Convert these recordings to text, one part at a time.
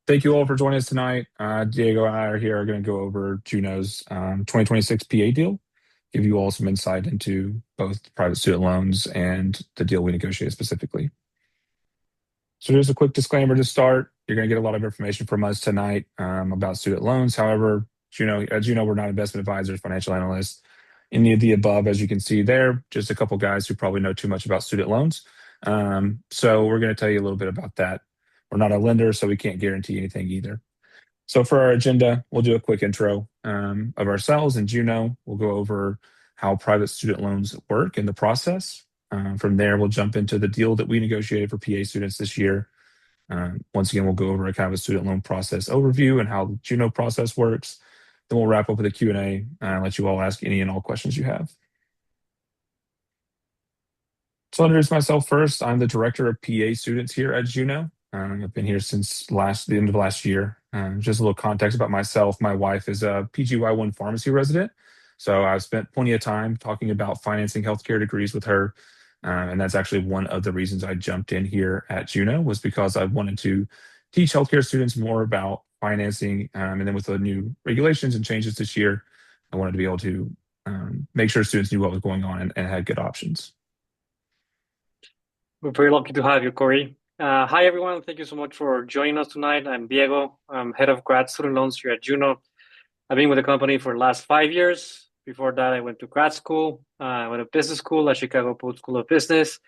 Thank you all for joining us tonight. Diego and I are here are going to go over Juno's 2026 PA deal, give you all some insight into both private student loans and the deal we negotiated specifically. So here's a quick disclaimer to start. You're going to get a lot of information from us tonight about student loans. However, as you know, we're not investment advisors, financial analysts, any of the above. As you can see there, just a couple guys who probably know too much about student loans. So we're going to tell you a little bit about that. We're not a lender, so we can't guarantee anything either. So for our agenda, we'll do a quick intro of ourselves and Juno. We'll go over how private student loans work in the process. From there, we'll jump into the deal that we negotiated for PA students this year. Once again, we'll go over a kind of a student loan process overview and how the Juno process works. Then we'll wrap up with a Q&A and let you all ask any and all questions you have. So I'll introduce myself first. I'm the director of PA students here at Juno. I've been here since the end of last year. Just a little context about myself. My wife is a PGY1 pharmacy resident. So I've spent plenty of time talking about financing healthcare degrees with her. And that's actually one of the reasons I jumped in here at Juno was because I wanted to teach healthcare students more about financing. And then with the new regulations and changes this year, I wanted to be able to make sure students knew what was going on and had good options. We're very lucky to have you, Corey. Hi, everyone. Thank you so much for joining us tonight. I'm Diego. I'm head of grad student loans here at Juno. I've been with the company for the last 5 years. Before that, I went to grad school. I went to business school at Chicago Post School of Business,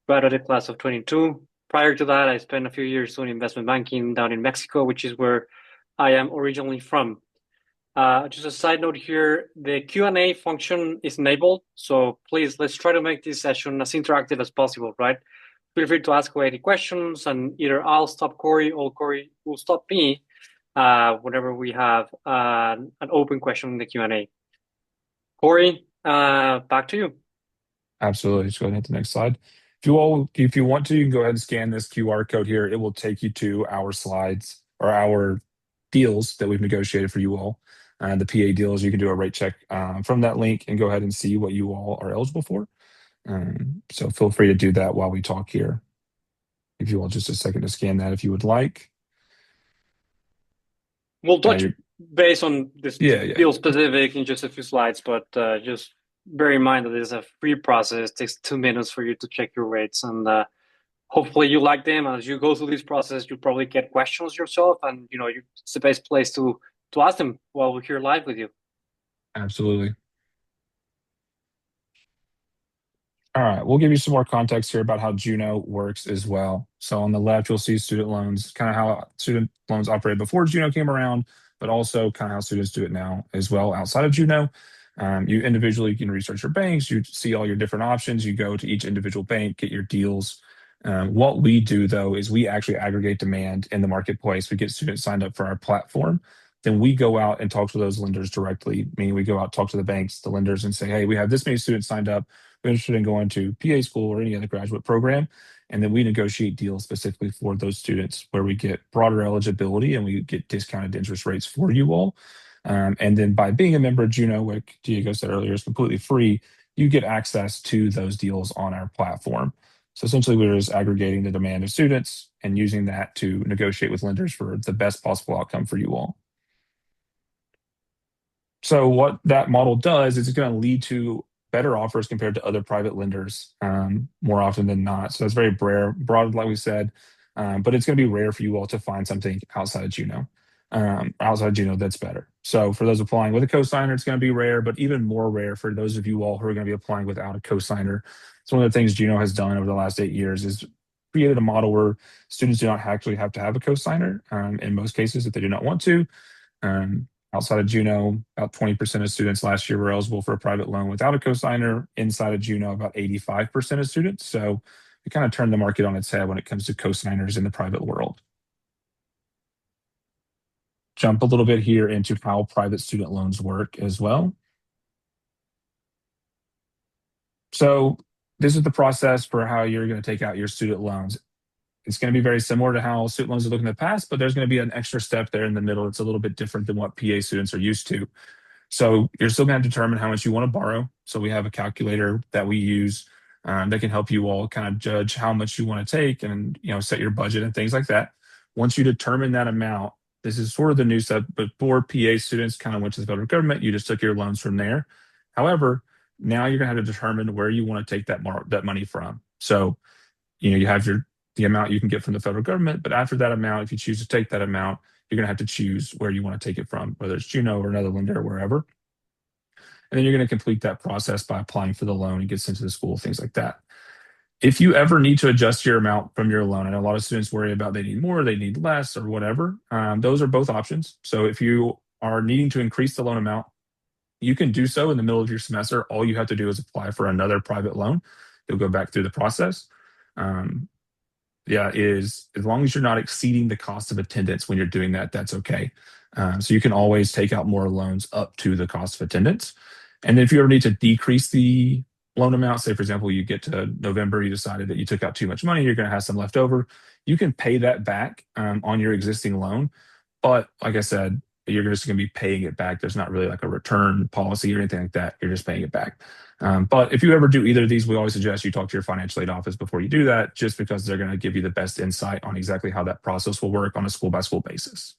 graduated class of 22. Prior to that, I spent a few years doing investment banking down in Mexico, which is where I am originally from. Just a side note here, the Q&A function is enabled. So please, let's try to make this session as interactive as possible, right? Feel free to ask away any questions and either I'll stop Corey or Corey will stop me whenever we have an open question in the Q&A. Corey, back to you. Absolutely. Just go ahead and hit the next slide. If you want to, you can go ahead and scan this QR code here. It will take you to our slides or our deals that we've negotiated for you all. The PA deals, you can do a rate check from that link and go ahead and see what you all are eligible for. So feel free to do that while we talk here. If you want just a second to scan that if you would like. We'll touch base on this deal specific in just a few slides, but just bear in mind that this is a free process. It takes 2 minutes for you to check your rates, and hopefully you like them. As you go through this process, you'll probably get questions yourself, and it's the best place to ask them while we're here live with you. Absolutely. All right, we'll give you some more context here about how Juno works as well. So on the left, you'll see student loans, kind of how student loans operated before Juno came around, but also kind of how students do it now as well outside of Juno. You individually can research your banks, you see all your different options, you go to each individual bank, get your deals. What we do though is we actually aggregate demand in the marketplace. We get students signed up for our platform. Then we go out and talk to those lenders directly, meaning we go out, talk to the banks, the lenders, and say, hey, we have this many students signed up. We're interested in going to PA school or any other graduate program. And then we negotiate deals specifically for those students where we get broader eligibility and we get discounted interest rates for you all. And then by being a member of Juno, like Diego said earlier, is completely free, you get access to those deals on our platform. So essentially, we're just aggregating the demand of students and using that to negotiate with lenders for the best possible outcome for you all. So what that model does is it's going to lead to better offers compared to other private lenders more often than not. So it's very broad, like we said, but it's going to be rare for you all to find something outside of Juno. That's better. So for those applying with a cosigner, it's going to be rare, but even more rare for those of you all who are going to be applying without a cosigner. So one of the things Juno has done over the last 8 years is created a model where students do not actually have to have a cosigner in most cases if they do not want to. Outside of Juno, about 20% of students last year were eligible for a private loan without a cosigner. Inside of Juno, about 85% of students. So we kind of turned the market on its head when it comes to cosigners in the private world. Jump a little bit here into how private student loans work as well. So this is the process for how you're going to take out your student loans. It's going to be very similar to how student loans are looking in the past, but there's going to be an extra step there in the middle. It's a little bit different than what PA students are used to. So you're still going to determine how much you want to borrow. So we have a calculator that we use that can help you all kind of judge how much you want to take and set your budget and things like that. Once you determine that amount, this is sort of the new stuff. Before PA students kind of went to the federal government, you just took your loans from there. However, now you're going to have to determine where you want to take that money from. So, you have the amount you can get from the federal government, but after that amount, if you choose to take that amount, you're going to have to choose where you want to take it from, whether it's Juno or another lender or wherever. And then you're going to complete that process by applying for the loan and get sent to the school, things like that. If you ever need to adjust your amount from your loan, I know a lot of students worry about they need more, they need less, or whatever. Those are both options. So if you are needing to increase the loan amount, you can do so in the middle of your semester. All you have to do is apply for another private loan. You'll go back through the process. Um, yeah, is as long as you're not exceeding the cost of attendance when you're doing that, that's okay. So you can always take out more loans up to the cost of attendance. And if you ever need to decrease the loan amount, say for example, you get to November, you decided that you took out too much money, you're going to have some left over, you can pay that back on your existing loan. But like I said, you're just going to be paying it back. There's not really like a return policy or anything like that. You're just paying it back. But if you ever do either of these, we always suggest you talk to your financial aid office before you do that, just because they're going to give you the best insight on exactly how that process will work on a school by school basis.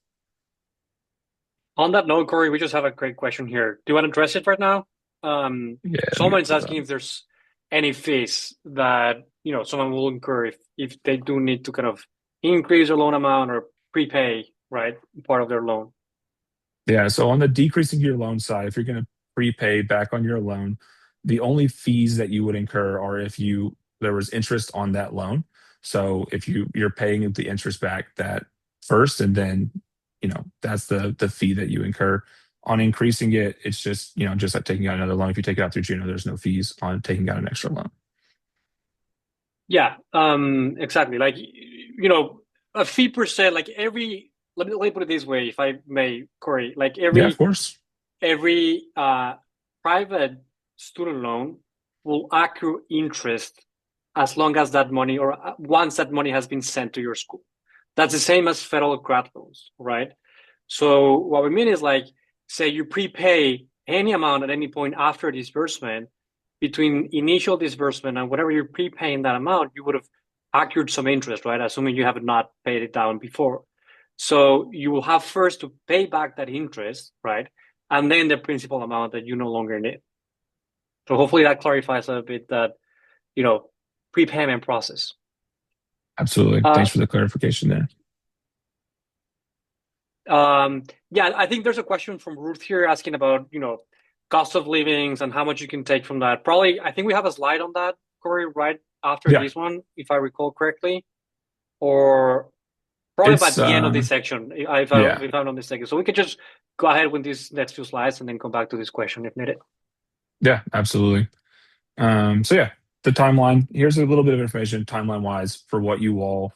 On that note, Corey, we just have a great question here. Do you want to address it right now? Yeah. Someone's asking if there's any fees that someone will incur if they do need to kind of increase their loan amount or prepay, right, part of their loan. Yeah. So on the decreasing your loan side, if you're going to prepay back on your loan, the only fees that you would incur are if there was interest on that loan. So if you're paying the interest back that first, and then that's the fee that you incur. On increasing it, it's just just like taking out another loan. If you take it out through Juno, there's no fees on taking out an extra loan. Yeah, exactly. Like a fee per se. Like let me put it this way, if I may, Corey. Like Yeah, of course. every private student loan will accrue interest as long as that money or once that money has been sent to your school. That's the same as federal grant loans, right? So what we mean is, like, say you prepay any amount at any point after disbursement, between initial disbursement and whatever you're prepaying that amount, you would have accrued some interest, right? Assuming you have not paid it down before. So you will have first to pay back that interest, right? And then the principal amount that you no longer need. So hopefully that clarifies a bit that, prepayment process. Absolutely. Thanks for the clarification there. Yeah, I think there's a question from Ruth here asking about, cost of livings and how much you can take from that. Probably, I think we have a slide on that, Corey, right after this one, if I recall correctly, or probably by the end of this section, if I'm not mistaken. So we could just go ahead with these next few slides and then come back to this question if needed. Yeah, absolutely. So yeah, the timeline. Here's a little bit of information timeline-wise for what you all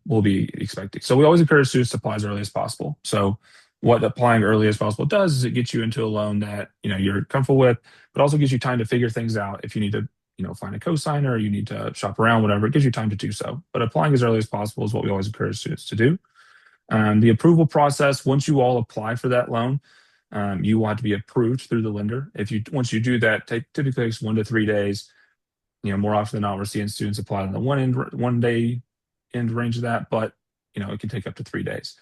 will be expecting. So we always encourage students to apply as early as possible. So what applying early as possible does is it gets you into a loan that you're comfortable with, but also gives you time to figure things out. If you need to find a cosigner, or you need to shop around, whatever, it gives you time to do so. But applying as early as possible is what we always encourage students to do. The approval process, once you all apply for that loan, you will have to be approved through the lender. Once you do that, typically takes 1 to 3 days. More often than not, we're seeing students apply on the 1 day end range of that, but it can take up to 3 days.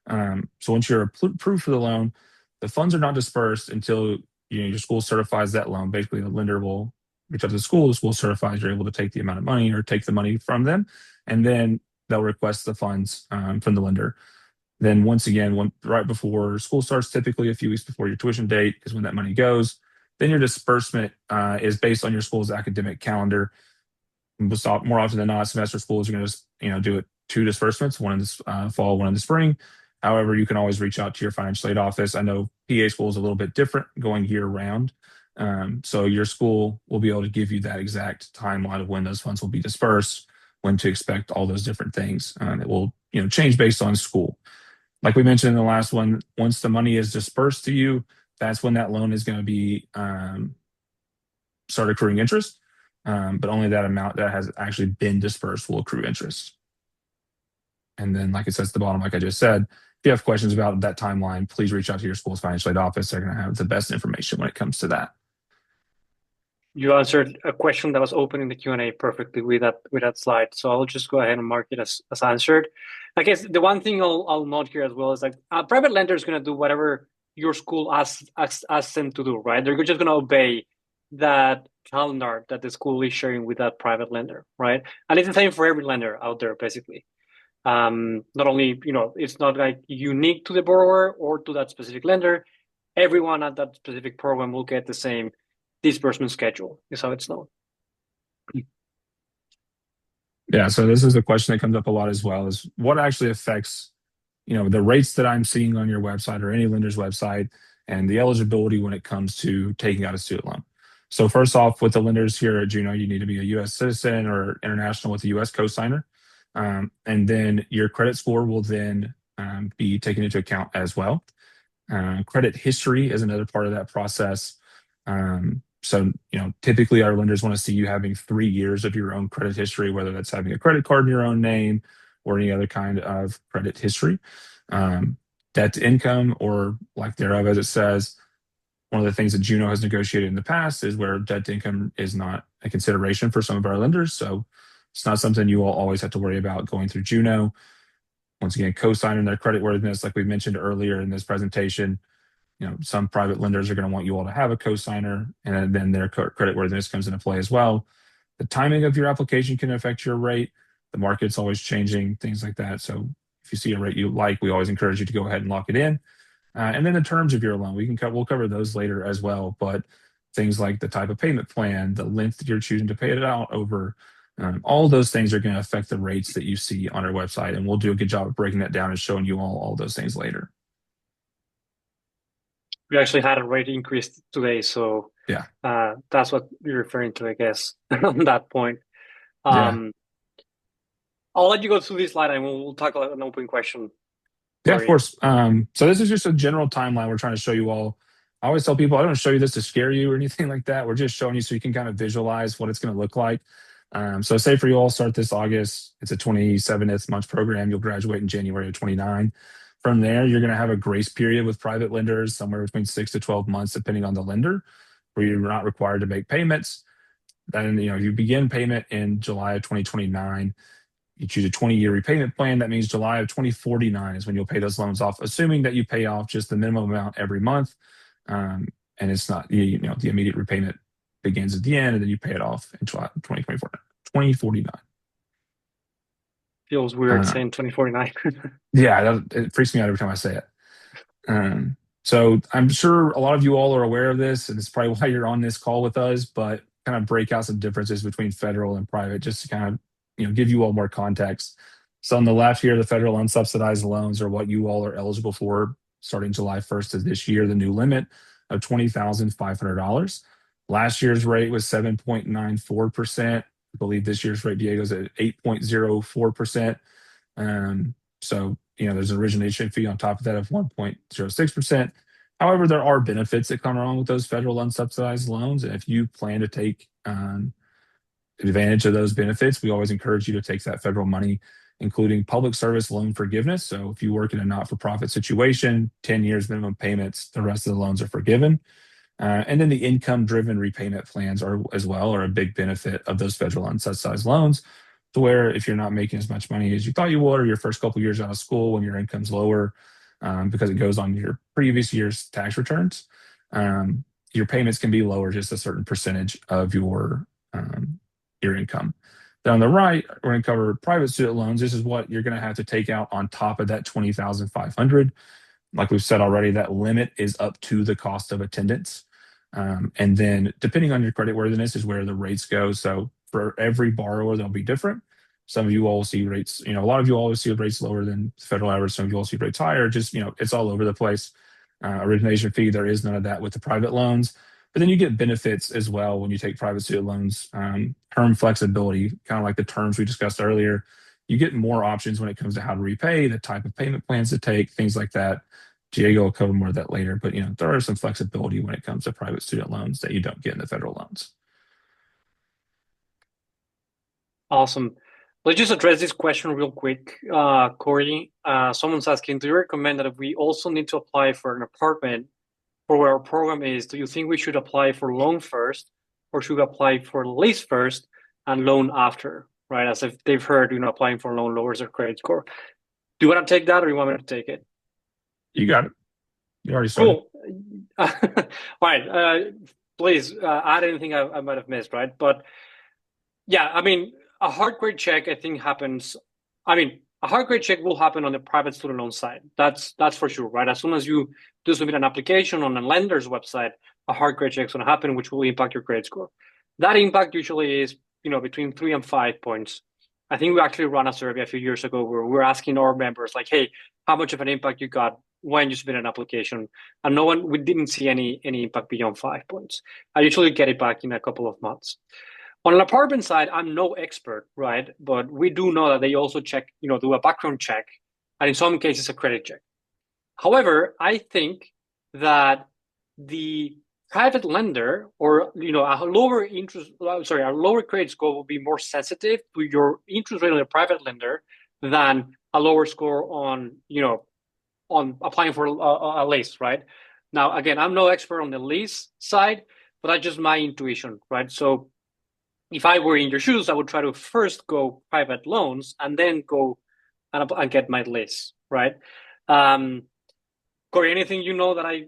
So once you're approved for the loan, the funds are not dispersed until your school certifies that loan. Basically, the lender will reach out to the school certifies you're able to take the amount of money or take the money from them, and then they'll request the funds from the lender. Then once again, right before school starts, typically a few weeks before your tuition date is when that money goes. Then your disbursement is based on your school's academic calendar. More often than not, semester schools are going to do it 2 disbursements, one in the fall, one in the spring. However, you can always reach out to your financial aid office. I know PA school is a little bit different, going year round. So your school will be able to give you that exact timeline of when those funds will be dispersed, when to expect all those different things. It will change based on school. Like we mentioned in the last one, once the money is dispersed to you, that's when that loan is going to be start accruing interest. But only that amount that has actually been dispersed will accrue interest. And then, like it says at the bottom, like I just said, if you have questions about that timeline, please reach out to your school's financial aid office. They're going to have the best information when it comes to that. You answered a question that was open in the Q&A perfectly with that slide. So I'll just go ahead and mark it as answered. I guess the one thing I'll note here as well is like a private lender is going to do whatever your school asks them to do, right? They're just going to obey that calendar that the school is sharing with that private lender, right? And it's the same for every lender out there, basically. Not only, it's not like unique to the borrower or to that specific lender. Everyone at that specific program will get the same disbursement schedule, is how it's known. Yeah, so this is a question that comes up a lot as well, is what actually affects, the rates that I'm seeing on your website or any lender's website and the eligibility when it comes to taking out a student loan. So first off, with the lenders here at Juno, you need to be a U.S. citizen or international with a U.S. cosigner. And then your credit score will then be taken into account as well. Credit history is another part of that process. So, typically our lenders want to see you having 3 years of your own credit history, whether that's having a credit card in your own name or any other kind of credit history. Debt to income or lack thereof, as it says. One of the things that Juno has negotiated in the past is where debt to income is not a consideration for some of our lenders. So it's not something you will always have to worry about going through Juno. Once again, co-signing their creditworthiness, like we mentioned earlier in this presentation, some private lenders are going to want you all to have a co-signer, and then their creditworthiness comes into play as well. The timing of your application can affect your rate. The market's always changing, things like that. So if you see a rate you like, we always encourage you to go ahead and lock it in. And then the terms of your loan, we'll cover those later as well. But things like the type of payment plan, the length that you're choosing to pay it out over, all those things are going to affect the rates that you see on our website. And we'll do a good job of breaking that down and showing you all those things later. We actually had a rate increase today, so Yeah. that's what you're referring to, I guess, on that point. Yeah. I'll let you go through this slide and we'll tackle an open question. Yeah, of Corey. course. So this is just a general timeline we're trying to show you all. I always tell people I don't show you this to scare you or anything like that. We're just showing you so you can kind of visualize what it's going to look like. So say for you all start this August, it's a 27th month program. You'll graduate in January of 29. From there, you're going to have a grace period with private lenders, somewhere between 6 to 12 months, depending on the lender, where you're not required to make payments. Then, you begin payment in July of 2029. You choose a 20-year repayment plan. That means July of 2049 is when you'll pay those loans off, assuming that you pay off just the minimum amount every month. And it's not, the immediate repayment begins at the end, and then you pay it off in 2024, 2049. Feels weird saying 2049. Yeah, it freaks me out every time I say it. So I'm sure a lot of you all are aware of this, and it's probably why you're on this call with us, but kind of break out some differences between federal and private, just to kind of give you all more context. So on the left here, the federal unsubsidized loans are what you all are eligible for starting July 1st of this year, the new limit of $20,500. Last year's rate was 7.94%. I believe this year's rate, Diego's at 8.04%. So, there's an origination fee on top of that of 1.06%. However, there are benefits that come along with those federal unsubsidized loans. And if you plan to take advantage of those benefits, we always encourage you to take that federal money, including public service loan forgiveness. So if you work in a not-for-profit situation, 10 years minimum payments, the rest of the loans are forgiven. And then the income-driven repayment plans are a big benefit of those federal unsubsidized loans, to where if you're not making as much money as you thought you would, or your first couple of years out of school when your income's lower, because it goes on your previous year's tax returns, your payments can be lower just a certain percentage of your income. Then on the right, we're going to cover private student loans. This is what you're going to have to take out on top of that $20,500. Like we've said already, that limit is up to the cost of attendance. And then depending on your creditworthiness is where the rates go. So for every borrower, they'll be different. Some of you all see rates, a lot of you always see rates lower than the federal average. Some of you all see rates higher. Just, it's all over the place. Origination fee, there is none of that with the private loans. But then you get benefits as well when you take private student loans. Term flexibility, kind of like the terms we discussed earlier. You get more options when it comes to how to repay, the type of payment plans to take, things like that. Diego will cover more of that later, but there are some flexibility when it comes to private student loans that you don't get in the federal loans. Awesome. Let's just address this question real quick, Corey. Someone's asking, do you recommend that if we also need to apply for an apartment for where our program is, do you think we should apply for loan first or should we apply for lease first and loan after, right? As if they've heard, applying for a loan lowers their credit score. Do you want to take that or you want me to take it? You got it. You already started. Cool. All right. Please add anything I might have missed, right? But yeah, I mean, a hard credit check, I think happens. I mean, a hard credit check will happen on the private student loan side. That's for sure, right? As soon as you do submit an application on a lender's website, a hard credit check is going to happen, which will impact your credit score. That impact usually is, between 3 and 5 points. I think we actually ran a survey a few years ago where we're asking our members, like, hey, how much of an impact you got when you submit an application? And we didn't see any impact beyond 5 points. I usually get it back in a couple of months. On an apartment side, I'm no expert, right? But we do know that they also check, do a background check, and in some cases, a credit check. However, I think that the private lender or a lower credit score will be more sensitive to your interest rate on a private lender than a lower score on applying for a lease, right? Now, again, I'm no expert on the lease side, but that's just my intuition, right? So if I were in your shoes, I would try to first go private loans and then go and get my lease, right? Corey, anything that I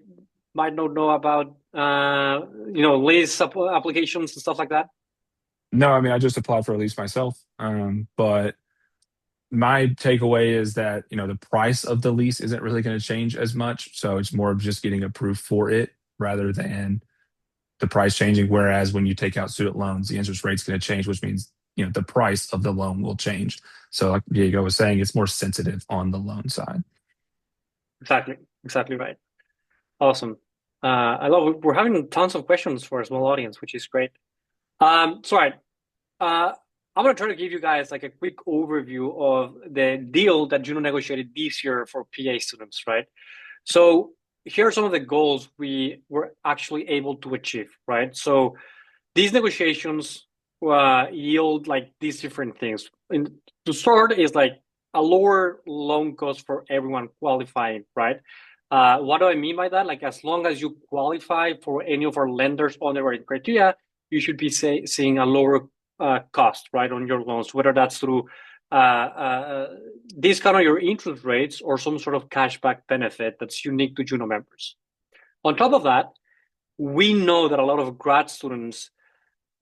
might not know about, lease applications and stuff like that? No, I mean, I just applied for a lease myself. But my takeaway is that, the price of the lease isn't really going to change as much. So it's more of just getting approved for it rather than the price changing. Whereas when you take out student loans, the interest rate's going to change, which means, the price of the loan will change. So like Diego was saying, it's more sensitive on the loan side. Exactly right. Awesome. I love it. We're having tons of questions for a small audience, which is great. I'm going to try to give you guys like a quick overview of the deal that Juno negotiated this year for PA students, right? So here are some of the goals we were actually able to achieve, right? So these negotiations yield like these different things. And to start is like a lower loan cost for everyone qualifying, right? What do I mean by that? Like as long as you qualify for any of our lenders underwriting criteria, you should be seeing a lower cost, right, on your loans, whether that's through discount on your interest rates or some sort of cashback benefit that's unique to Juno members. On top of that, we know that a lot of grad students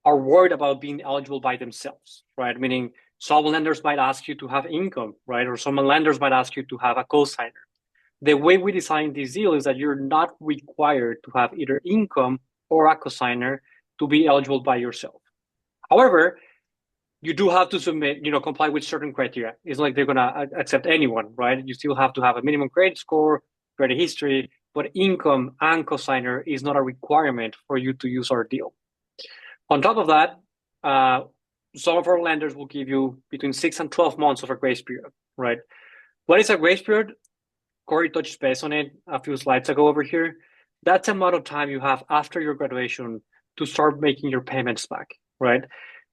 are worried about being eligible by themselves, right? Meaning some lenders might ask you to have income, right? Or some lenders might ask you to have a cosigner. The way we designed this deal is that you're not required to have either income or a cosigner to be eligible by yourself. However, you do have to submit, comply with certain criteria. It's like they're going to accept anyone, right? You still have to have a minimum credit score, credit history, but income and cosigner is not a requirement for you to use our deal. On top of that, some of our lenders will give you between 6 and 12 months of a grace period, right? What is a grace period? Corey touched base on it a few slides ago over here. That's the amount of time you have after your graduation to start making your payments back, right?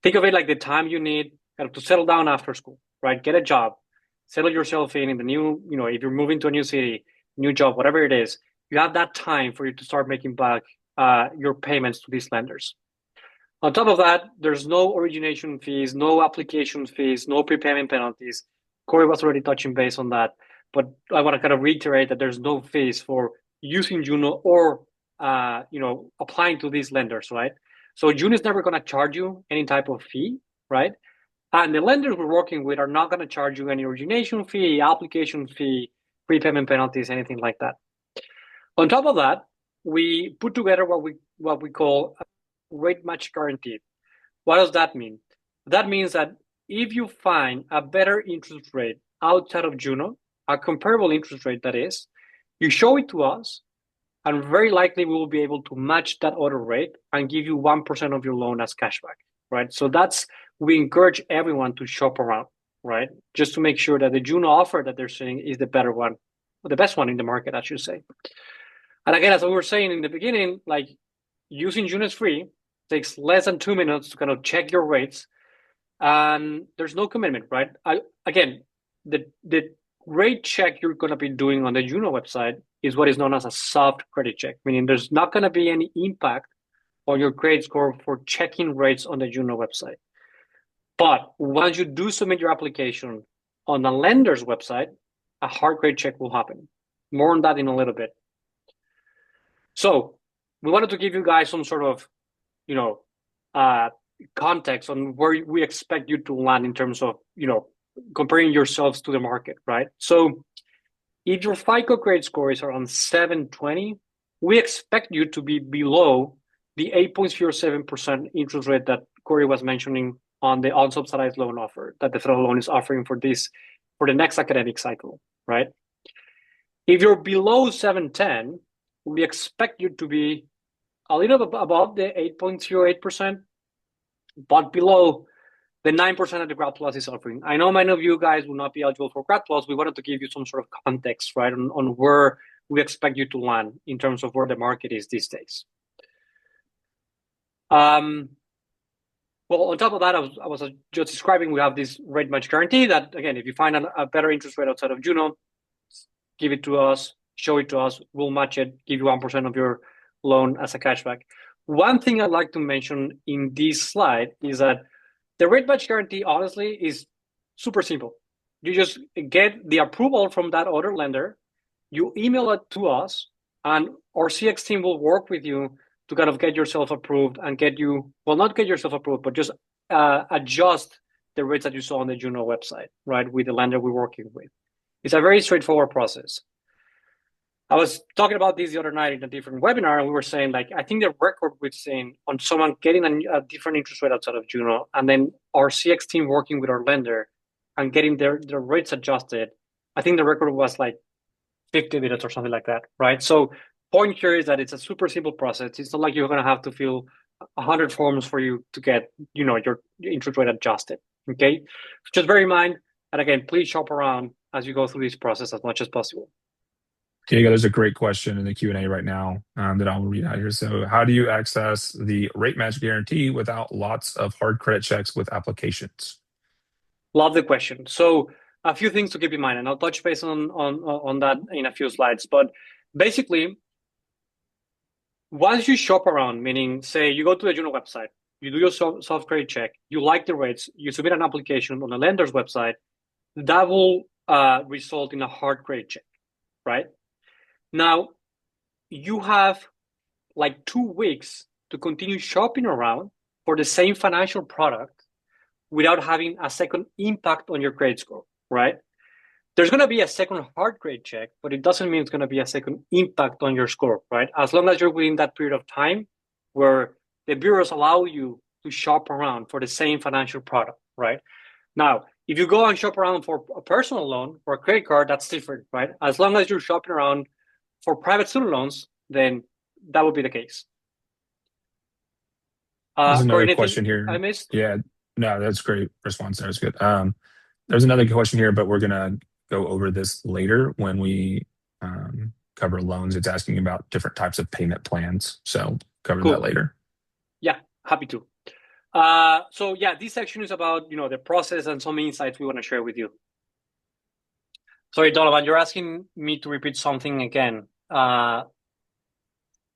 Think of it like the time you need to settle down after school, right? Get a job, settle yourself in the new, if you're moving to a new city, new job, whatever it is, you have that time for you to start making back your payments to these lenders. On top of that, there's no origination fees, no application fees, no prepayment penalties. Corey was already touching base on that, but I want to kind of reiterate that there's no fees for using Juno or applying to these lenders, right? So Juno is never going to charge you any type of fee, right? And the lenders we're working with are not going to charge you any origination fee, application fee, prepayment penalties, anything like that. On top of that, we put together what we call a rate match guarantee. What does that mean? That means that if you find a better interest rate outside of Juno, a comparable interest rate that is, you show it to us, and very likely we will be able to match that other rate and give you 1% of your loan as cashback, right? So we encourage everyone to shop around, right? Just to make sure that the Juno offer that they're seeing is the better one, or the best one in the market, I should say. And again, as we were saying in the beginning, like using Juno is free, takes less than 2 minutes to kind of check your rates, and there's no commitment, right? Again, the rate check you're going to be doing on the Juno website is what is known as a soft credit check, meaning there's not going to be any impact on your credit score for checking rates on the Juno website. But once you do submit your application on the lender's website, a hard credit check will happen. More on that in a little bit. So we wanted to give you guys some sort of, context on where we expect you to land in terms of, comparing yourselves to the market, right? So if your FICO credit score is around 720, we expect you to be below the 8.07% interest rate that Corey was mentioning on the unsubsidized loan offer that the federal loan is offering for the next academic cycle, right? If you're below 710, we expect you to be a little bit above the 8.08%, but below the 9% that the Grad Plus is offering. I know many of you guys will not be eligible for Grad Plus. We wanted to give you some sort of context, right, on where we expect you to land in terms of where the market is these days. Well, on top of that, I was just describing, we have this rate match guarantee that, again, if you find a better interest rate outside of Juno, give it to us, show it to us, we'll match it, give you 1% of your loan as a cashback. One thing I'd like to mention in this slide is that the rate match guarantee, honestly, is super simple. You just get the approval from that other lender, you email it to us, and our CX team will work with you to kind of get yourself approved and get you, well, not get yourself approved, but just adjust the rates that you saw on the Juno website, right, with the lender we're working with. It's a very straightforward process. I was talking about this the other night in a different webinar, and we were saying, like, I think the record we've seen on someone getting a different interest rate outside of Juno, and then our CX team working with our lender and getting their rates adjusted, I think the record was like 50 minutes or something like that, right? So point here is that it's a super simple process. It's not like you're going to have to fill 100 forms for you to get, your interest rate adjusted, okay? Just bear in mind, and again, please shop around as you go through this process as much as possible. Diego, there's a great question in the Q&A right now that I'll read out here. So how do you access the rate match guarantee without lots of hard credit checks with applications? Love the question. So a few things to keep in mind, and I'll touch base on that in a few slides. But basically, once you shop around, meaning, say, you go to the Juno website, you do your soft credit check, you like the rates, you submit an application on the lender's website, that will result in a hard credit check, right? Now, you have like 2 weeks to continue shopping around for the same financial product without having a second impact on your credit score, right? There's going to be a second hard credit check, but it doesn't mean it's going to be a second impact on your score, right? As long as you're within that period of time where the bureaus allow you to shop around for the same financial product, right? Now, if you go and shop around for a personal loan or a credit card, that's different, right? As long as you're shopping around for private student loans, then that would be the case. There's another question here. I missed? Yeah, no, that's great response. That was good. There's another question here, but we're going to go over this later when we cover loans. It's asking about different types of payment plans. So cover that later. Yeah, happy to. So yeah, this section is about, the process and some insights we want to share with you. Sorry, Donovan, you're asking me to repeat something again. That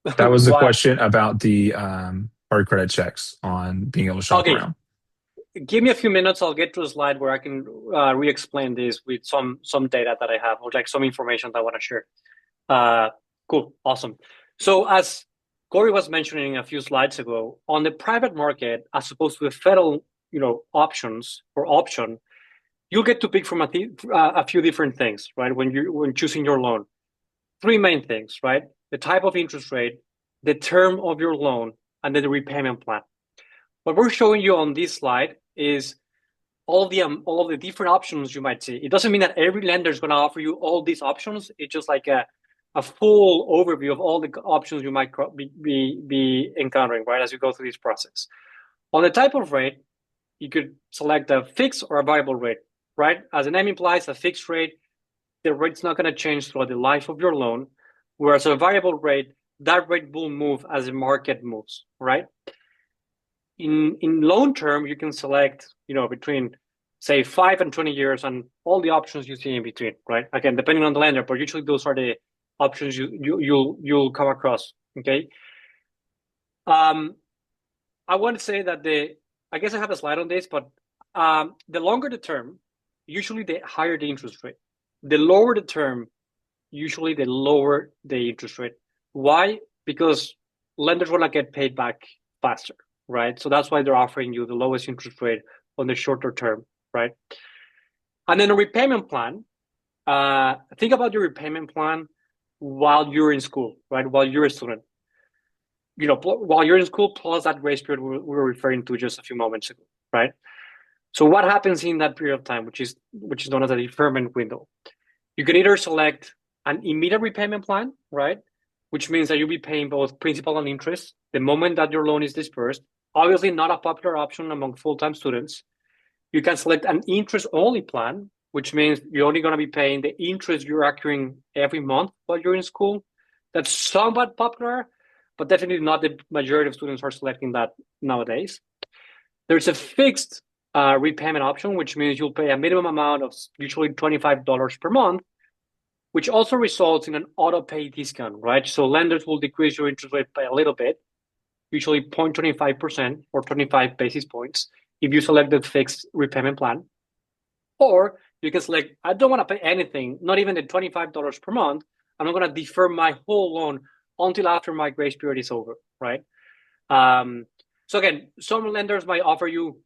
was the question about the hard credit checks on being able to shop around. Give me a few minutes. I'll get to a slide where I can re-explain this with some data that I have, or like some information that I want to share. Cool, awesome. So as Corey was mentioning a few slides ago, on the private market, as opposed to the federal, options or option, you'll get to pick from a few different things, right? When choosing your loan, 3 main things, right? The type of interest rate, the term of your loan, and then the repayment plan. What we're showing you on this slide is all of the different options you might see. It doesn't mean that every lender is going to offer you all these options. It's just like a full overview of all the options you might be encountering, right, as you go through this process. On the type of rate, you could select a fixed or a variable rate, right? As the name implies, a fixed rate, the rate's not going to change throughout the life of your loan, whereas a variable rate, that rate will move as the market moves, right? In loan term, you can select, between, say, 5 and 20 years, and all the options you see in between, right? Again, depending on the lender, but usually those are the options you'll come across, okay? I want to say that I guess I have a slide on this, but the longer the term, usually the higher the interest rate. The lower the term, usually the lower the interest rate. Why? Because lenders want to get paid back faster, right? So that's why they're offering you the lowest interest rate on the shorter term, right? And then a repayment plan. Think about your repayment plan while you're in school, right? While you're a student. While you're in school, plus that grace period we were referring to just a few moments ago, right? So what happens in that period of time, which is known as a deferment window? You can either select an immediate repayment plan, right? Which means that you'll be paying both principal and interest the moment that your loan is dispersed. Obviously, not a popular option among full-time students. You can select an interest-only plan, which means you're only going to be paying the interest you're accruing every month while you're in school. That's somewhat popular, but definitely not the majority of students are selecting that nowadays. There's a fixed repayment option, which means you'll pay a minimum amount of usually $25 per month, which also results in an auto pay discount, right? So lenders will decrease your interest rate by a little bit, usually 0.25% or 25 basis points if you select the fixed repayment plan. Or you can select, I don't want to pay anything, not even the $25 per month. I'm not going to defer my whole loan until after my grace period is over, right? So again, some lenders might offer you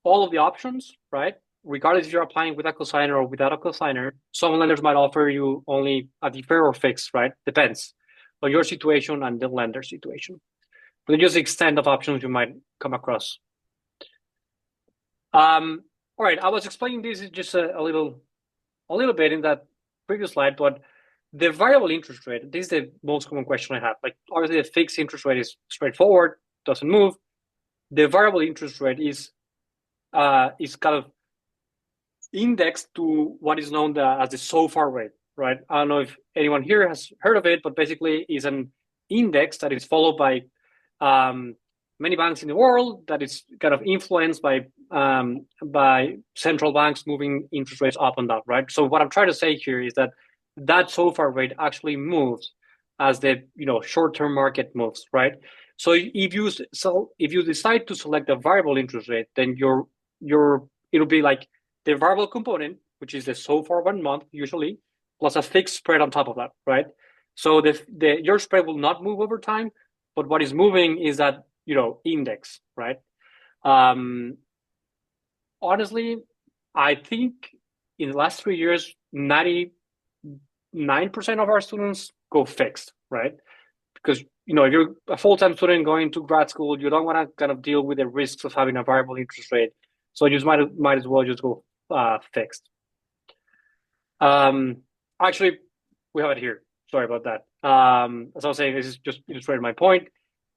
all of the options, right? Regardless if you're applying with a cosigner or without a cosigner. Some lenders might offer you only a defer or fix, right? Depends on your situation and the lender situation. But just the extent of options you might come across. All right, I was explaining this just a little bit in that previous slide, but the variable interest rate, this is the most common question I have. Like, obviously, the fixed interest rate is straightforward, doesn't move. The variable interest rate is kind of indexed to what is known as the SOFR rate, right? I don't know if anyone here has heard of it, but basically is an index that is followed by many banks in the world, that is kind of influenced by central banks moving interest rates up and down, right? So what I'm trying to say here is that SOFR rate actually moves as the short-term market moves, right? So if you decide to select a variable interest rate, then it'll be like the variable component, which is the SOFR 1 month usually, plus a fixed spread on top of that, right? So your spread will not move over time, but what is moving is that index, right? Honestly, I think in the last 3 years, 99% of our students go fixed, right? Because if you're a full-time student going to grad school, you don't want to kind of deal with the risks of having a variable interest rate, so you might as well just go fixed. Actually, we have it here. Sorry about that. As I was saying, this is just illustrating my point.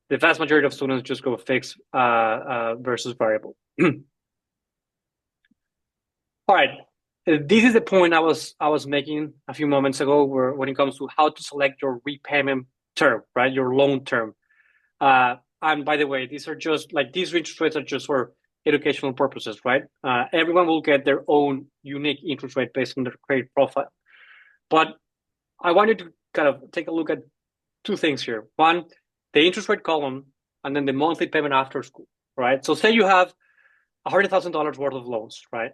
The vast majority of students just go fixed versus variable. All right, this is the point I was making a few moments ago, when it comes to how to select your repayment term, right? Your loan term. And by the way, these interest rates are just for educational purposes, right? Everyone will get their own unique interest rate based on their credit profile. But I wanted to kind of take a look at two things here. One, the interest rate column, and then the monthly payment after school, right? So say you have $100,000 worth of loans, right?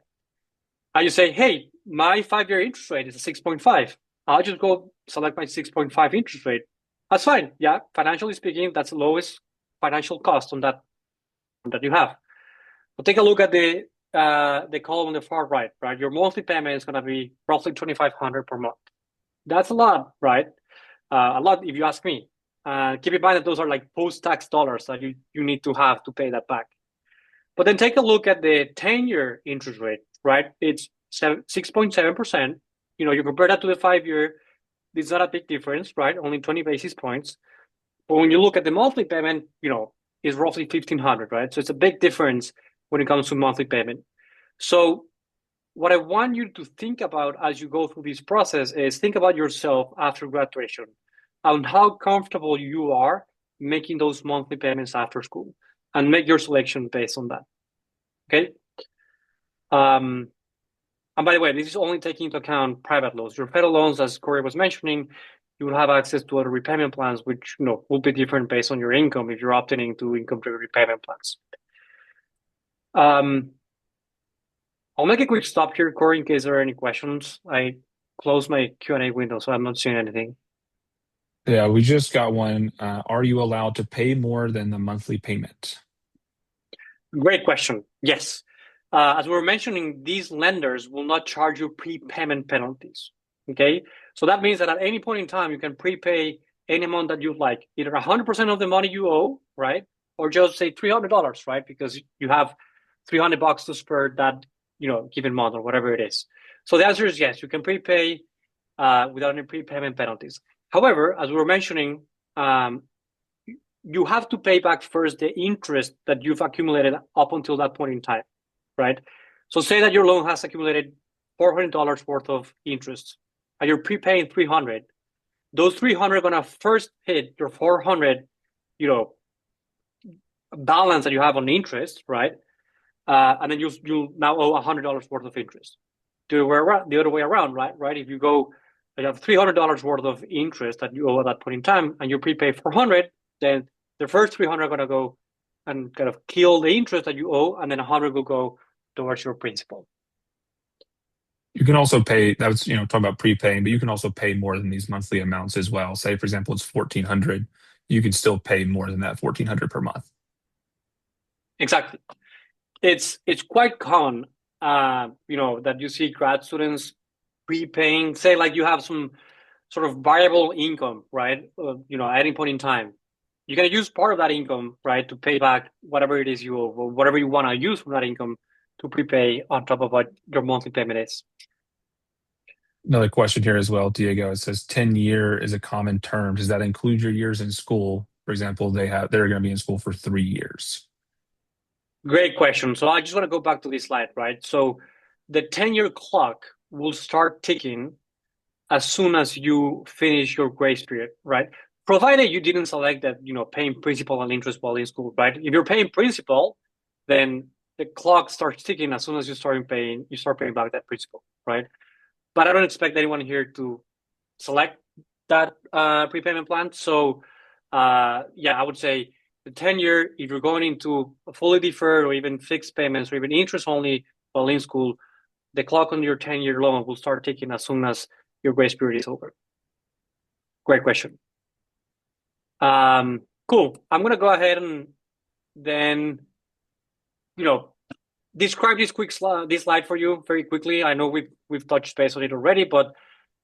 And you say, hey, my 5-year interest rate is a 6.5. I'll just go select my 6.5 interest rate. That's fine. Yeah, financially speaking, that's the lowest financial cost on that you have. But take a look at the column on the far right, right? Your monthly payment is going to be roughly $2,500 per month. That's a lot, right? A lot if you ask me. Keep in mind that those are like post-tax dollars that you need to have to pay that back. But then take a look at the 10-year interest rate, right? It's 6.7%. You compare that to the 5-year, it's not a big difference, right? Only 20 basis points. But when you look at the monthly payment, it's roughly $1,500, right? So it's a big difference when it comes to monthly payment. So what I want you to think about as you go through this process is think about yourself after graduation and how comfortable you are making those monthly payments after school, and make your selection based on that. Okay. And by the way, this is only taking into account private loans. Your federal loans, as Corey was mentioning, you will have access to other repayment plans, which will be different based on your income if you're opting into income-driven repayment plans. I'll make a quick stop here, Corey, in case there are any questions. I closed my Q&A window, so I'm not seeing anything. Yeah, we just got one. Are you allowed to pay more than the monthly payment? Great question. Yes. As we were mentioning, these lenders will not charge you prepayment penalties. Okay. So that means that at any point in time, you can prepay any amount that you'd like, either 100% of the money you owe, right? Or just say $300, right? Because you have $300 to spare that, given month or whatever it is. So the answer is yes, you can prepay without any prepayment penalties. However, as we were mentioning, you have to pay back first the interest that you've accumulated up until that point in time, right? So say that your loan has accumulated $400 worth of interest and you're prepaying 300. Those 300 are gonna first hit your 400, balance that you have on interest, right? And then you now owe $100 worth of interest. The other way around, right? If you have $300 worth of interest that you owe at that point in time, and you prepay 400, then the first 300 are gonna go and kind of kill the interest that you owe, and then 100 will go towards your principal. You can also pay, that was, talking about prepaying, but you can also pay more than these monthly amounts as well. Say, for example, it's 1,400. You can still pay more than that 1,400 per month. Exactly. It's quite common, that you see grad students prepaying, say like you have some sort of variable income, right? At any point in time, you're going to use part of that income, right, to pay back whatever it is you owe, or whatever you want to use from that income to prepay on top of what your monthly payment is. Another question here as well, Diego. It says 10-year is a common term. Does that include your years in school? For example, they're going to be in school for 3 years. Great question. So I just want to go back to this slide, right? So the 10-year clock will start ticking as soon as you finish your grace period, right? Provided you didn't select that, paying principal and interest while in school, right? If you're paying principal, then the clock starts ticking as soon as you start paying back that principal, right? But I don't expect anyone here to select that prepayment plan. So I would say the 10-year, if you're going into a fully deferred or even fixed payments or even interest only while in school, the clock on your 10-year loan will start ticking as soon as your grace period is over. Great question. Cool. I'm going to go ahead and then, describe this slide for you very quickly. I know we've touched base on it already, but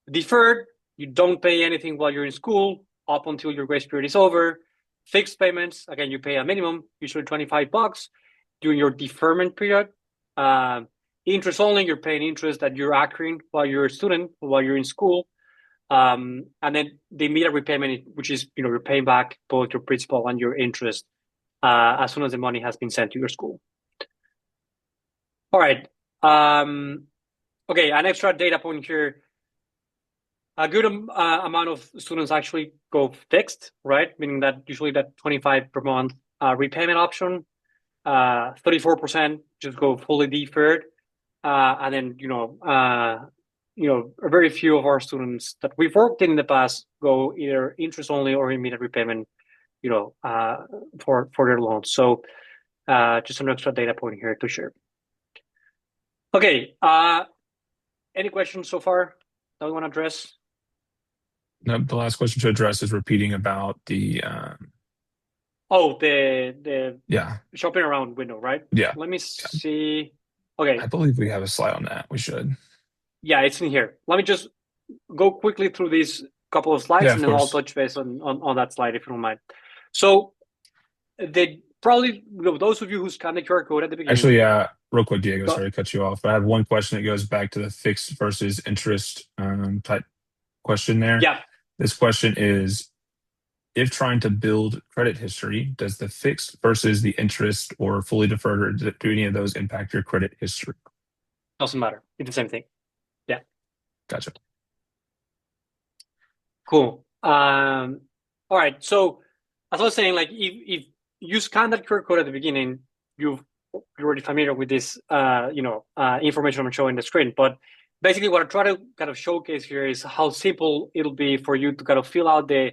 deferred, you don't pay anything while you're in school up until your grace period is over. Fixed payments, again, you pay a minimum, usually $25 during your deferment period. Interest only, you're paying interest that you're accruing while you're a student, while you're in school. And then the immediate repayment, which is, you're paying back both your principal and your interest as soon as the money has been sent to your school. All right. Okay, an extra data point here. A good amount of students actually go fixed, right? Meaning that usually that 25 per month repayment option, 34% just go fully deferred. And then, very few of our students that we've worked in the past go either interest only or immediate repayment, for their loans. So just an extra data point here to share. Okay. Any questions so far that we want to address? No, the last question to address is repeating about the the shopping around window, right? Yeah. Let me see. Okay. I believe we have a slide on that. We should. Yeah, it's in here. Let me just go quickly through these couple of slides, and then I'll touch base on that slide if you don't mind. So probably those of you who scanned the QR code at the beginning. Actually, real quick, Diego, sorry to cut you off, but I have one question that goes back to the fixed versus interest type question there. Yeah. This question is, if trying to build credit history, does the fixed versus the interest or fully deferred, or do any of those impact your credit history? Doesn't matter. It's the same thing. Yeah. Gotcha. Cool. All right. So as I was saying, like if you scan that QR code at the beginning, you're already familiar with this, information I'm showing the screen. But basically what I try to kind of showcase here is how simple it'll be for you to kind of fill out the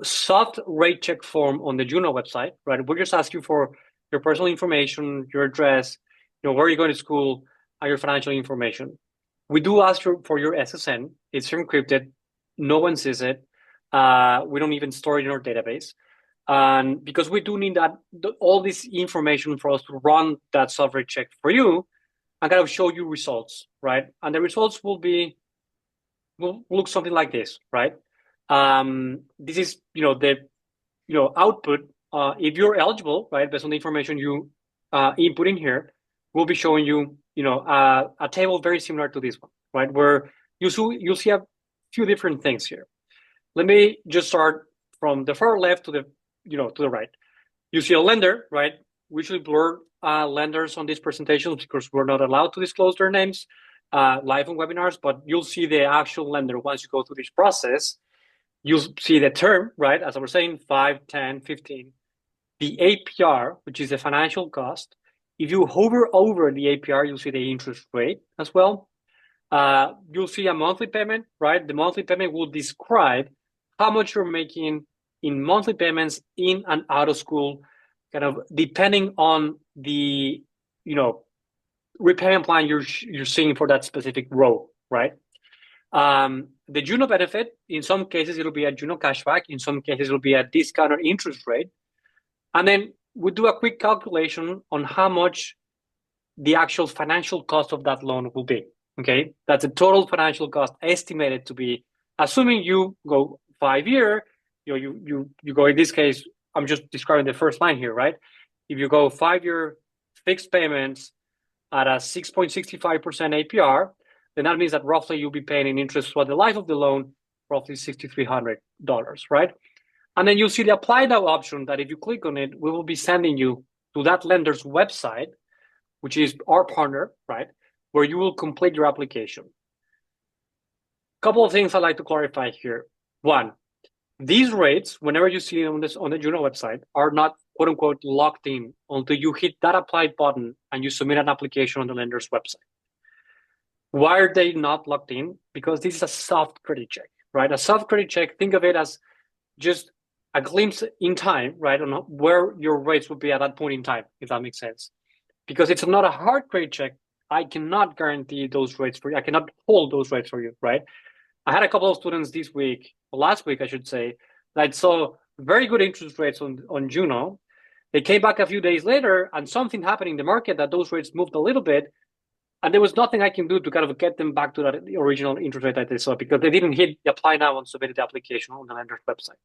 soft rate check form on the Juno website, right? We'll just ask you for your personal information, your address, where you're going to school, and your financial information. We do ask for your SSN. It's encrypted. No one sees it. We don't even store it in our database. And because we do need all this information for us to run that soft rate check for you, and kind of show you results, right? And the results will look something like this, right? This is the output. If you're eligible, right, based on the information you input in here, we'll be showing you a table very similar to this one, right? Where you'll see a few different things here. Let me just start from the far left to the to the right. You see a lender, right? We should blur lenders on these presentations because we're not allowed to disclose their names live on webinars, but you'll see the actual lender once you go through this process. You'll see the term, right? As I was saying, 5, 10, 15. The APR, which is the financial cost. If you hover over the APR, you'll see the interest rate as well. You'll see a monthly payment, right? The monthly payment will describe how much you're making in monthly payments in and out of school, kind of depending on the repayment plan you're seeing for that specific row, right? The Juno benefit, in some cases it'll be a Juno cashback, in some cases it'll be a discounted interest rate, and then we do a quick calculation on how much the actual financial cost of that loan will be. Okay, that's the total financial cost estimated to be, assuming you go 5-year. You go, in this case, I'm just describing the first line here, right? If you go 5-year fixed payments at a 6.65% APR, then that means that roughly you'll be paying in interest for the life of the loan, roughly $6,300, right? And then you'll see the apply now option that if you click on it, we will be sending you to that lender's website, which is our partner, right? Where you will complete your application. Couple of things I'd like to clarify here. One, these rates, whenever you see them on the Juno website, are not quote unquote locked in until you hit that apply button and you submit an application on the lender's website. Why are they not locked in? Because this is a soft credit check, right? A soft credit check, think of it as just a glimpse in time, right, on where your rates would be at that point in time, if that makes sense. Because it's not a hard credit check, I cannot guarantee those rates for you. I cannot hold those rates for you, right? I had a couple of students this week, last week, I should say, that saw very good interest rates on Juno. They came back a few days later and something happened in the market that those rates moved a little bit. And there was nothing I can do to kind of get them back to the original interest rate that they saw because they didn't hit the apply now and submit the application on the lender's website.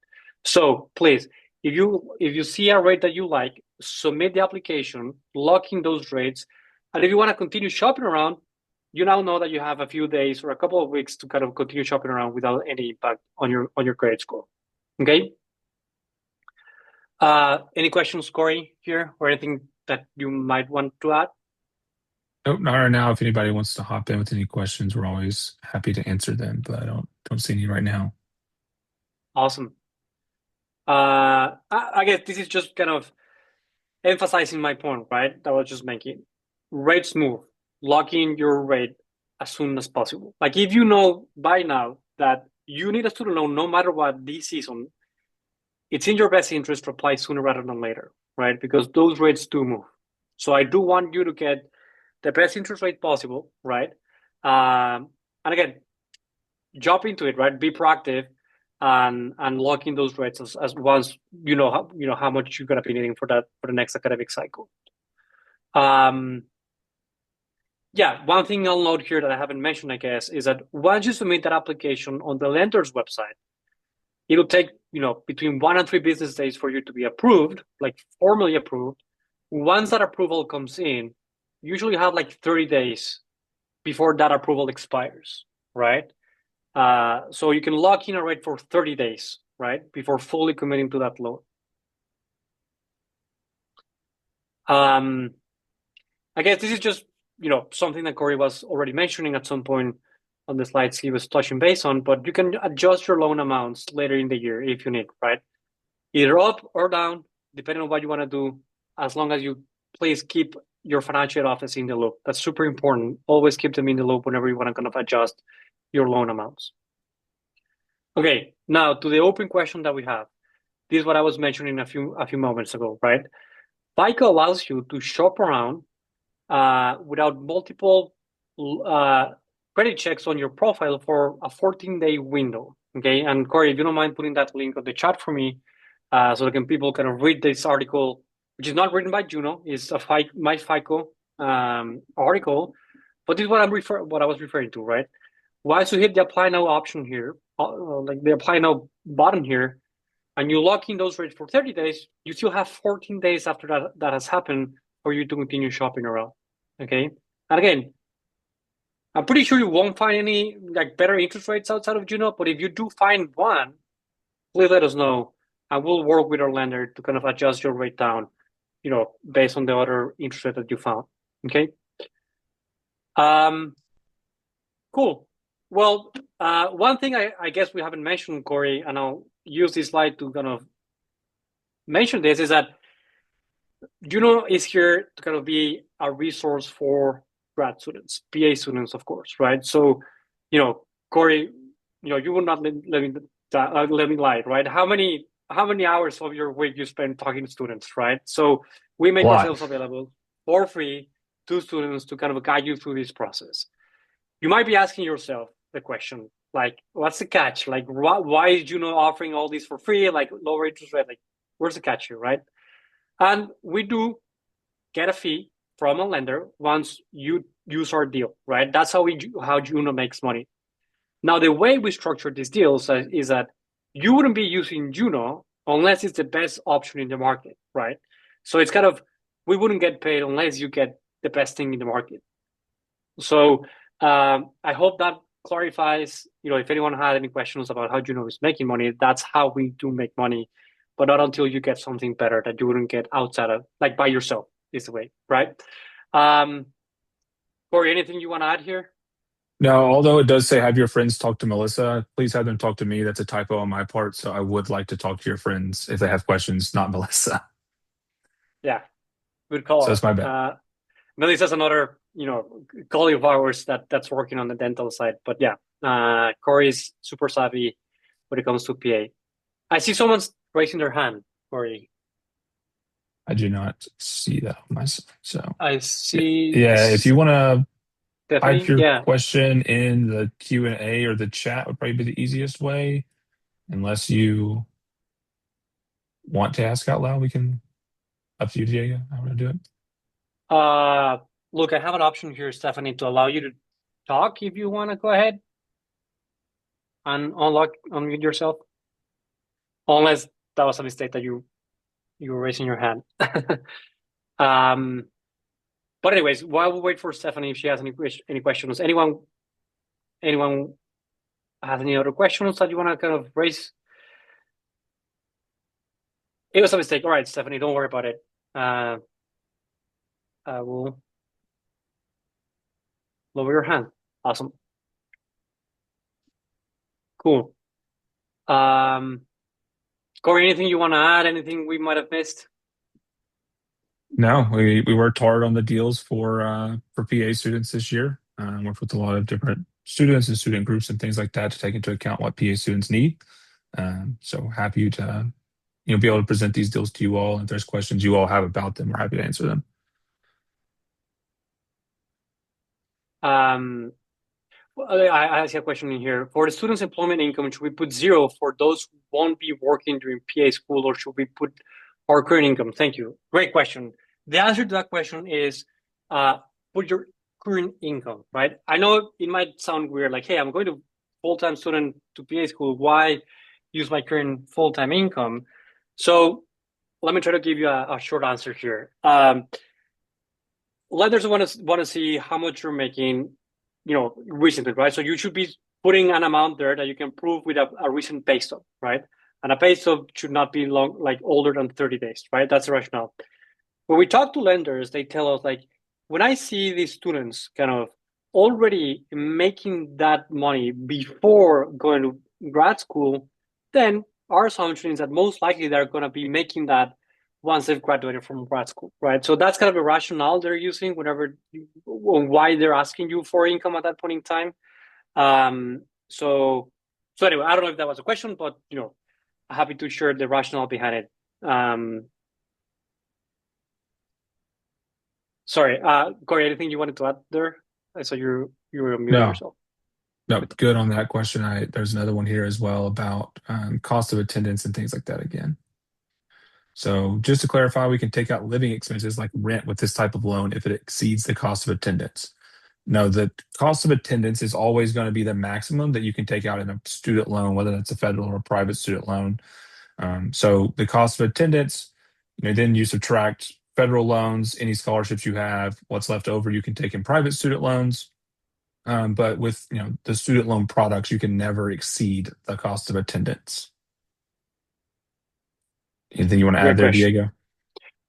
So please, if you see a rate that you like, submit the application, lock in those rates. And if you want to continue shopping around, you now know that you have a few days or a couple of weeks to kind of continue shopping around without any impact on your credit score. Okay. Any questions, Corey, here, or anything that you might want to add? Nope, not right now. If anybody wants to hop in with any questions, we're always happy to answer them, but I don't see any right now. Awesome. I guess this is just kind of emphasizing my point, right? That I was just making. Rates move. Lock in your rate as soon as possible. Like if you know by now that you need a student loan no matter what this season, it's in your best interest to apply sooner rather than later, right? Because those rates do move. So I do want you to get the best interest rate possible, right? And again, jump into it, right? Be proactive and lock in those rates as once you know how much you're gonna be needing for the next academic cycle. Yeah, one thing I'll note here that I haven't mentioned, I guess, is that once you submit that application on the lender's website, it'll take between 1 and 3 business days for you to be approved, like formally approved. Once that approval comes in, usually you have like 30 days before that approval expires, right? So you can lock in a rate for 30 days, right, before fully committing to that loan. I guess this is just something that Corey was already mentioning at some point on the slides he was touching base on, but you can adjust your loan amounts later in the year if you need, right? Either up or down, depending on what you want to do, as long as you please keep your financial office in the loop. That's super important. Always keep them in the loop whenever you want to kind of adjust your loan amounts. Okay, now to the open question that we have. This is what I was mentioning a few moments ago, right? FICO allows you to shop around without multiple credit checks on your profile for a 14-day window. Okay, and Corey, if you don't mind putting that link on the chat for me, so that people kind of read this article, which is not written by Juno, it's my FICO article, but this is what I was referring to, right? Once you hit the apply now option here, like the apply now button here, and you lock in those rates for 30 days, you still have 14 days after that has happened for you to continue shopping around. Okay, and again, I'm pretty sure you won't find any like better interest rates outside of Juno, but if you do find one, please let us know, and we'll work with our lender to kind of adjust your rate down, based on the other interest rate that you found. Okay. Cool. Well, one thing I guess we haven't mentioned, Corey, and I'll use this slide to kind of mention this, is that Juno is here to kind of be a resource for grad students, PA students, of course, right? So, Corey, you will not let me lie, right? How many hours of your week you spend talking to students, right? So we make ourselves available for free to students to kind of guide you through this process. You might be asking yourself the question, like, what's the catch? Like, why is Juno offering all this for free, like lower interest rate? Like, where's the catch here, right? And we do get a fee from a lender once you use our deal, right? That's how Juno makes money. Now, the way we structure these deals is that you wouldn't be using Juno unless it's the best option in the market, right? So it's kind of, we wouldn't get paid unless you get the best thing in the market. So I hope that clarifies, if anyone had any questions about how Juno is making money, that's how we do make money, but not until you get something better that you wouldn't get outside of, like by yourself, is the way, right? Corey, anything you want to add here? No, although it does say have your friends talk to Melissa, please have them talk to me. That's a typo on my part. So I would like to talk to your friends if they have questions, not Melissa. Yeah, good call. So that's my bad. Melissa's another, colleague of ours that's working on the dental side. But yeah, Corey's super savvy when it comes to PA. I see someone's raising their hand, Corey. I do not see that on my side. So I see. Yeah, if you want to type your yeah. question in the Q&A or the chat would probably be the easiest way. Unless you want to ask out loud, we can, up to you, Diego. How want to do it? Look, I have an option here, Stephanie, to allow you to talk if you want to go ahead and unmute yourself. Unless that was a mistake that you were raising your hand. But anyways, while we wait for Stephanie, if she has any questions, anyone has any other questions that you want to kind of raise? It was a mistake. All right, Stephanie, don't worry about it. I will lower your hand. Awesome. Cool. Corey, anything you want to add? Anything we might have missed? No, we worked hard on the deals for PA students this year. Worked with a lot of different students and student groups and things like that to take into account what PA students need. So happy to be able to present these deals to you all. If there's questions you all have about them, we're happy to answer them. I see a question in here. For the student's employment income, should we put 0 for those who won't be working during PA school, or should we put our current income? Thank you. Great question. The answer to that question is put your current income, right? I know it might sound weird, like, hey, I'm going to full-time student to PA school. Why use my current full-time income? So let me try to give you a short answer here. Lenders want to see how much you're making, recently, right? So you should be putting an amount there that you can prove with a recent pay stub, right? And a pay stub should not be older than 30 days, right? That's the rationale. When we talk to lenders, they tell us, like, when I see these students kind of already making that money before going to grad school, then our assumption is that most likely they're going to be making that once they've graduated from grad school, right? So that's kind of a rationale they're using why they're asking you for income at that point in time. So anyway, I don't know if that was a question, but happy to share the rationale behind it. Sorry, Corey, anything you wanted to add there? I saw you were muting No, yourself. no, good on that question. There's another one here as well about cost of attendance and things like that again. So just to clarify, we can take out living expenses like rent with this type of loan if it exceeds the cost of attendance. No, the cost of attendance is always going to be the maximum that you can take out in a student loan, whether that's a federal or a private student loan. So the cost of attendance, then you subtract federal loans, any scholarships you have, what's left over you can take in private student loans. But with the student loan products, you can never exceed the cost of attendance. Anything you want to add Great there, question. Diego?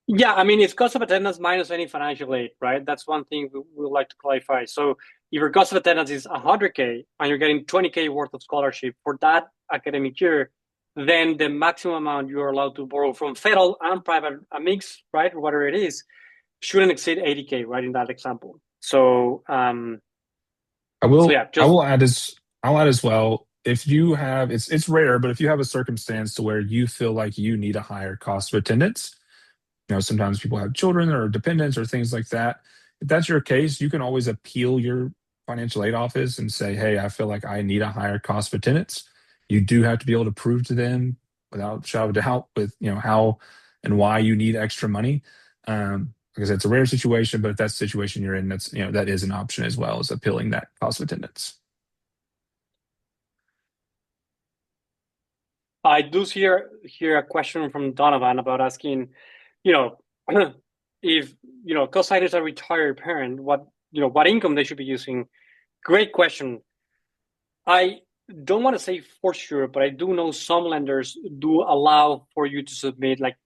Yeah, I mean, it's cost of attendance minus any financial aid, right? That's one thing we would like to clarify. So if your cost of attendance is 100K and you're getting 20K worth of scholarship for that academic year, then the maximum amount you're allowed to borrow from federal and private, a mix, right, or whatever it is, shouldn't exceed 80K, right, in that example. So, I so will yeah, I just will add as I'll add as well. If you have it's rare, but if you have a circumstance to where you feel like you need a higher cost of attendance, sometimes people have children or dependents or things like that. If that's your case, you can always appeal your financial aid office and say, hey, I feel like I need a higher cost of attendance. You do have to be able to prove to them without a shadow of a doubt with how and why you need extra money. Because it's a rare situation, but if that's the situation you're in, that's that is an option as well as appealing that cost of attendance. I do hear a question from Donovan about asking, you know, if co-signers are retired parent, what income they should be using. Great question. I don't want to say for sure, but I do know some lenders do allow for you to submit like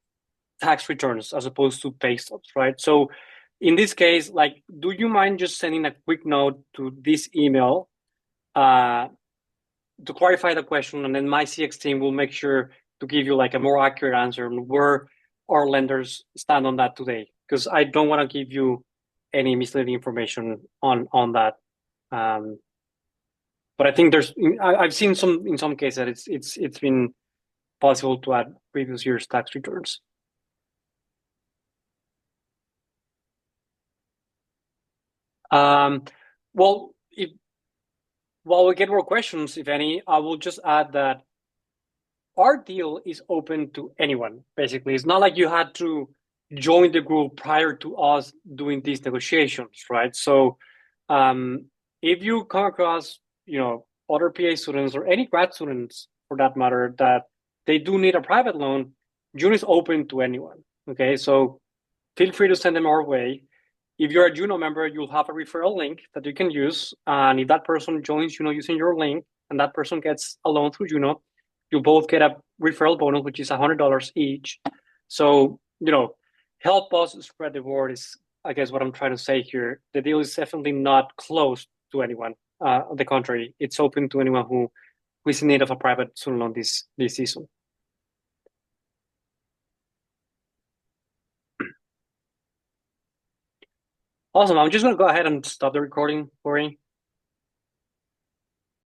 tax returns as opposed to pay stubs, right? So in this case, like, do you mind just sending a quick note to this email uh, to clarify the question, and then my CX team will make sure to give you like a more accurate answer on where our lenders stand on that today, because I don't want to give you any misleading information on that. Um, but I think I've seen in some cases it's been possible to add previous year's tax returns. Well, while we get more questions, if any, I will just add that our deal is open to anyone. Basically, it's not like you had to join the group prior to us doing these negotiations, right? So, if you come across, other PA students or any grad students for that matter that they do need a private loan, Juno is open to anyone. Okay, so feel free to send them our way. If you're a Juno member, you'll have a referral link that you can use, and if that person joins Juno using your link, and that person gets a loan through Juno, you both get a referral bonus, which is $100 each. So, help us spread the word is, I guess, what I'm trying to say here. The deal is definitely not closed to anyone. On the contrary, it's open to anyone who is in need of a private student loan this season. Awesome. I'm just going to go ahead and stop the recording, Corey.